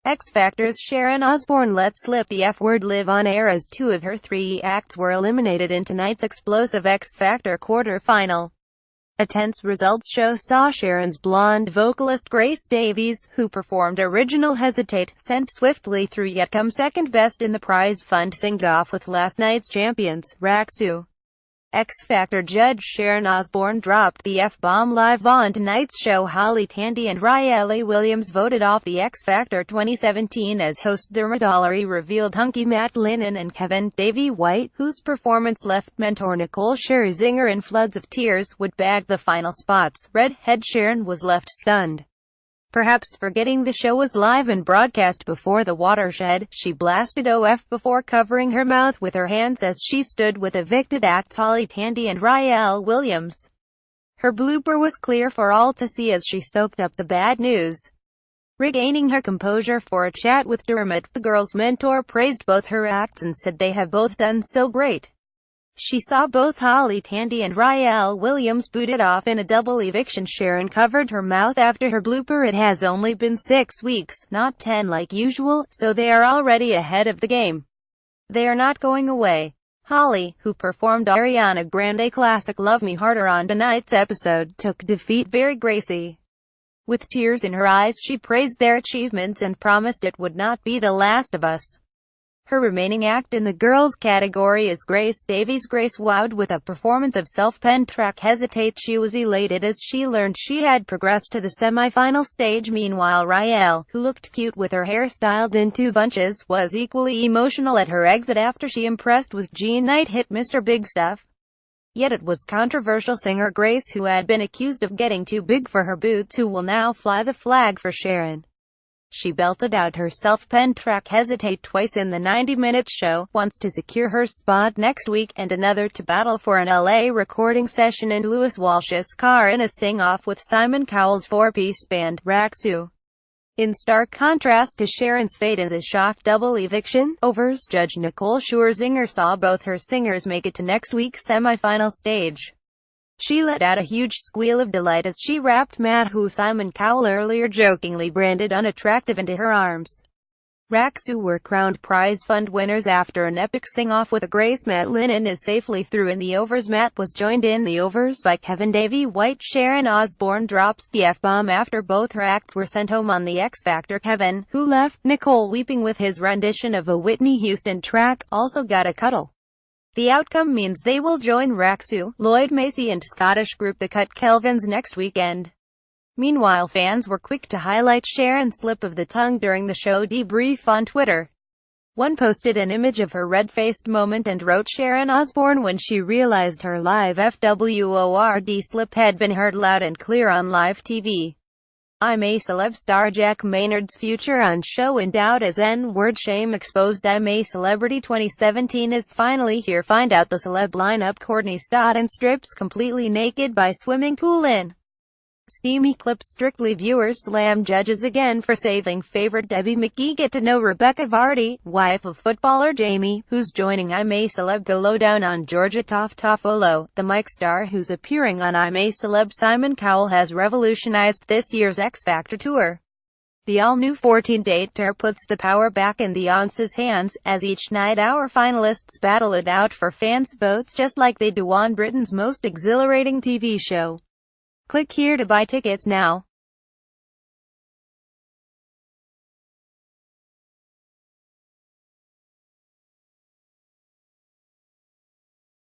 X Factor's Sharon Osbourne let slip the F-word live on air as two of her three acts were eliminated in tonight's explosive X Factor quarter-final. A tense results show saw Sharon's blonde vocalist Grace Davies, who performed original Hesitate, sent swiftly through yet come second best in the prize fund sing-off with last night's champions, rai-elle. X Factor judge Sharon Osbourne dropped the F-bomb live on tonight's show. Holly Tandy and rai-elle Williams voted off the X Factor 2017 as host Dermot O'Leary revealed hunky Matt Linen and Kevin Davey White, whose performance left mentor Nicole Scherzinger in floods of tears, would bag the final spots. Redhead Sharon was left stunned. Perhaps forgetting the show was live and broadcast before the watershed, she blasted OF before covering her mouth with her hands as she stood with evicted acts Holly Tandy and rai-elle Williams. Her blooper was clear for all to see as she soaked up the bad news. Regaining her composure for a chat with Dermot, the girl's mentor praised both her acts and said they have both done so great. She saw both Holly Tandy and rai-elle Williams booted off in a double eviction. Sharon covered her mouth after her blooper. It has only been 6 weeks, not 10 like usual, so they are already ahead of the game. They are not going away. Holly, who performed Ariana Grande classic Love Me Harder on tonight's episode, took defeat very gracefully. With tears in her eyes, she praised their achievements and promised it would not be the last of us. Her remaining act in the girls category is Grace Davies. Grace wowed with a performance of self-penned track Hesitate. She was elated as she learned she had progressed to the semi-final stage. Meanwhile, rai-elle, who looked cute with her hair styled in 2 bunches, was equally emotional at her exit after she impressed with Jean Knight hit Mr. Big Stuff. Yet it was controversial singer Grace who had been accused of getting too big for her boots who will now fly the flag for Sharon. She belted out her self-penned track Hesitate twice in the 90-minute show, once to secure her spot next week, and another to battle for an LA recording session in Lewis Walsh's car in a sing-off with Simon Cowell's 4-piece band, rai-elle. In stark contrast to Sharon's fate in the shock double eviction, overs judge Nicole Scherzinger saw both her singers make it to next week's semi-final stage. She let out a huge squeal of delight as she wrapped Matt, who Simon Cowell earlier jokingly branded unattractive, into her arms. rai-elle were crowned prize fund winners after an epic sing-off with a Grace. Matt Linen is safely through in the overs. Matt was joined in the overs by Kevin Davey White. Sharon Osbourne drops the F-bomb after both her acts were sent home on the X Factor. Kevin, who left Nicole weeping with his rendition of a Whitney Houston track, also got a cuddle. The outcome means they will join rai-elle, Lloyd Macy and Scottish group The Cut Kelvins next weekend. Meanwhile, fans were quick to highlight Sharon's slip of the tongue during the show debrief on Twitter. One posted an image of her red-faced moment and wrote Sharon Osbourne when she realized her live FWORD slip had been heard loud and clear on live TV. I'm a Celeb star Jack Maynard's future on show in doubt as N-word shame exposed. I'm a Celebrity 2017 is finally here. Find out the celeb lineup. Courtney Stodden strips completely naked by swimming pool in steamy clip. Strictly viewers slam judges again for saving favorite Debbie McGee. Get to know Rebecca Vardy, wife of footballer Jamie, who's joining I'm a Celeb. The lowdown on Georgia Toffolo, the Mike star who's appearing on I'm a Celeb. Simon Cowell has revolutionized this year's X Factor tour. The all-new 14-date tour puts the power back in the ensembles' hands, as each night our finalists battle it out for fans' votes just like they do on Britain's most exhilarating TV show. Click here to buy tickets now.